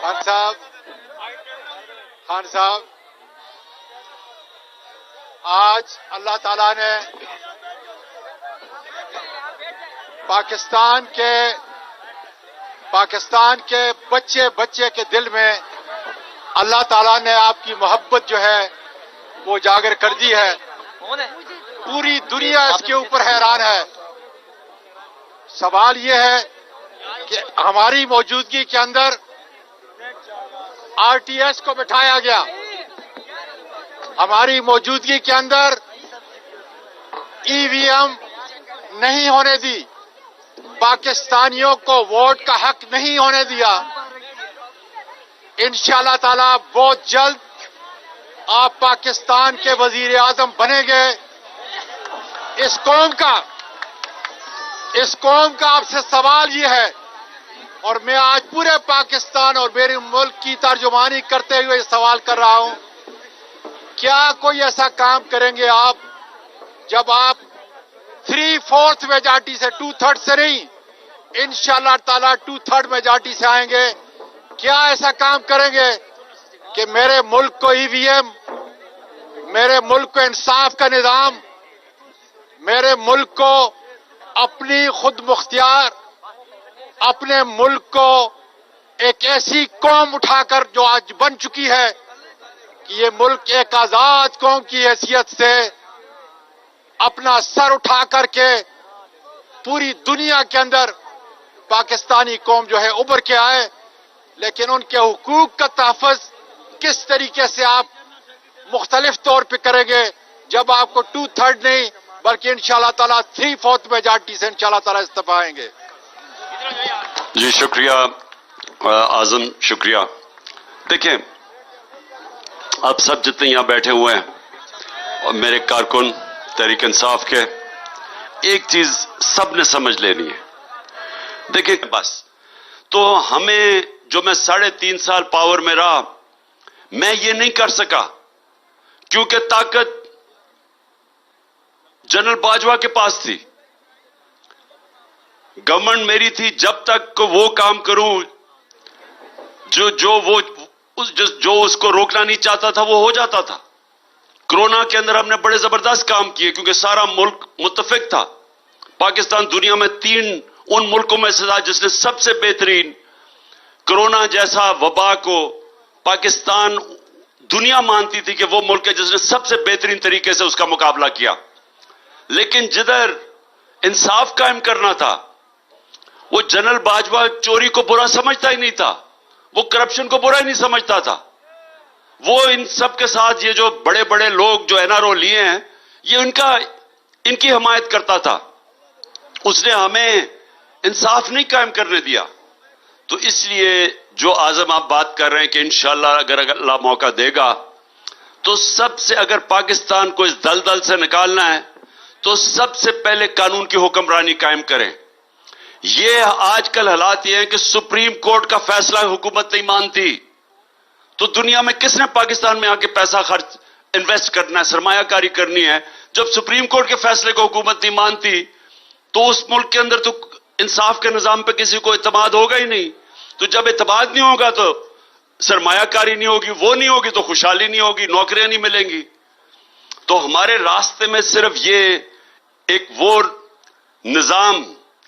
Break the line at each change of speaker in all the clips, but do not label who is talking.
خان صاحب آج اللہ تعالیٰ نے پاکستان کے بچے کے دل میں اللہ تعالیٰ نے آپ کی محبت جو ہے وہ اجاگر کر دی ہے. پوری دنیا اس کے اوپر حیران ہے. سوال یہ ہے کہ ہماری موجودگی کے اندر آر ٹی ایس کو بٹھایا گیا, ہماری موجودگی کے اندر ای وی ایم نہیں ہونے دی, پاکستانیوں کو ووٹ کا حق نہیں ہونے دیا. انشاءاللہ تعالی بہت جلد آپ پاکستان کے وزیر اعظم بنیں گے. اس قوم کا آپ سے سوال یہ ہے, اور میں آج پورے پاکستان اور میرے ملک کی ترجمانی کرتے ہوئے سوال کر رہا ہوں, کیا کوئی ایسا کام کریں گے آپ جب آپ 3/4 میجارٹی سے 2/3 سے نہیں, انشاءاللہ تعالی 2/3 میجارٹی سے آئیں گے, کیا ایسا کام کریں گے کہ میرے ملک کو ای وی ایم, میرے ملک کو انصاف کا نظام, میرے ملک کو اپنی خود مختار, اپنے ملک کو ایک ایسی قوم اٹھا کر جو آج بن چکی ہے کہ یہ ملک ایک آزاد قوم کی حیثیت سے اپنا سر اٹھا کر کے پوری دنیا کے اندر پاکستانی قوم جو ہے ابھر کے آئے. لیکن ان کے حقوق کا تحفظ کس طریقے سے آپ مختلف طور پہ کریں گے جب آپ کو 2/3 نہیں بلکہ انشاءاللہ تعالیٰ 3/4 میجارٹی سے انشاءاللہ تعالیٰ استعفیٰ آئیں گے.
جی شکریہ اعظم, شکریہ. دیکھیں آپ سب جتنے یہاں بیٹھے ہوئے ہیں اور میرے کارکن تحریک انصاف کے, ایک چیز سب نے سمجھ لینی ہے. دیکھیں بس تو ہمیں جو میں 3.5 سال پاور میں رہا, میں یہ نہیں کر سکا کیونکہ طاقت جنرل باجوہ کے پاس تھی, گورنمنٹ میری تھی. جب تک وہ کام کروں جو اس کو روکنا نہیں چاہتا تھا وہ ہو جاتا تھا. کرونا کے اندر ہم نے بڑے زبردست کام کیے کیونکہ سارا ملک متفق تھا. پاکستان دنیا میں 3 ان ملکوں میں سے تھا جس نے سب سے بہترین کرونا جیسا وبا کو, پاکستان دنیا مانتی تھی کہ وہ ملک ہے جس نے سب سے بہترین طریقے سے اس کا مقابلہ کیا. لیکن جدھر انصاف قائم کرنا تھا, وہ جنرل باجوہ چوری کو برا سمجھتا ہی نہیں تھا, وہ کرپشن کو برا ہی نہیں سمجھتا تھا. وہ ان سب کے ساتھ یہ جو بڑے بڑے لوگ جو این آر او لیے ہیں یہ ان کی حمایت کرتا تھا. اس نے ہمیں انصاف نہیں قائم کرنے دیا. تو اس لیے جو اعظم آپ بات کر رہے ہیں کہ انشاءاللہ اگر اللہ موقع دے گا تو سب سے, اگر پاکستان کو اس دلدل سے نکالنا ہے تو سب سے پہلے قانون کی حکمرانی قائم کریں. یہ آج کل حالات یہ ہیں کہ سپریم کورٹ کا فیصلہ حکومت نہیں مانتی, تو دنیا میں کس نے پاکستان میں آ کے پیسہ انویسٹ کرنا ہے, سرمایہ کاری کرنی ہے؟ جب سپریم کورٹ کے فیصلے کو حکومت نہیں مانتی تو اس ملک کے اندر تو انصاف کے نظام پہ کسی کو اعتماد ہوگا ہی نہیں. تو جب اعتماد نہیں ہوگا تو سرمایہ کاری نہیں ہوگی, وہ نہیں ہوگی تو خوشحالی نہیں ہوگی, نوکریاں نہیں ملیں گی. تو ہمارے راستے میں صرف یہ ایک وہ نظام,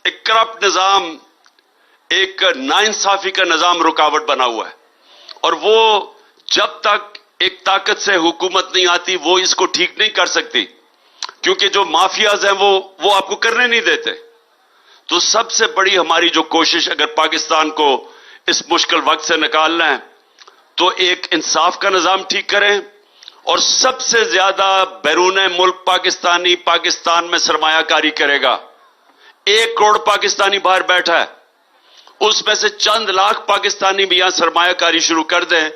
ایک کرپٹ نظام, ایک ناانصافی کا نظام رکاوٹ بنا ہوا ہے, اور وہ جب تک ایک طاقت سے حکومت نہیں آتی وہ اس کو ٹھیک نہیں کر سکتی, کیونکہ جو مافیاز ہیں وہ آپ کو کرنے نہیں دیتے. تو سب سے بڑی ہماری جو کوشش اگر پاکستان کو اس مشکل وقت سے نکالنا ہے تو ایک انصاف کا نظام ٹھیک کریں, اور سب سے زیادہ بیرون ملک پاکستان میں سرمایہ کاری کرے گا. 1 کروڑ پاکستانی باہر بیٹھا ہے, اس میں سے چند لاکھ پاکستانی بھی یہاں سرمایہ کاری شروع کر دیں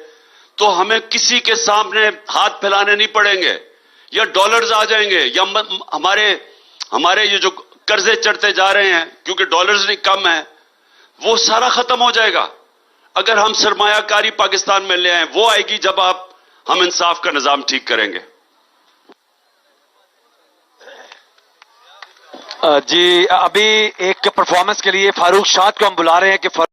تو ہمیں کسی کے سامنے ہاتھ پھیلانے نہیں پڑیں گے, یا ڈالرز آ جائیں گے, یا ہمارے یہ جو قرضے چڑھتے جا رہے ہیں کیونکہ ڈالرز نہیں کم ہے, وہ سارا ختم ہو جائے گا اگر ہم سرمایہ کاری پاکستان میں لے آئیں. وہ آئے گی جب ہم انصاف کا نظام ٹھیک کریں گے.
جی ابھی ایک پرفارمنس کے لیے فاروق شاد کو ہم بلا رہے ہیں کہ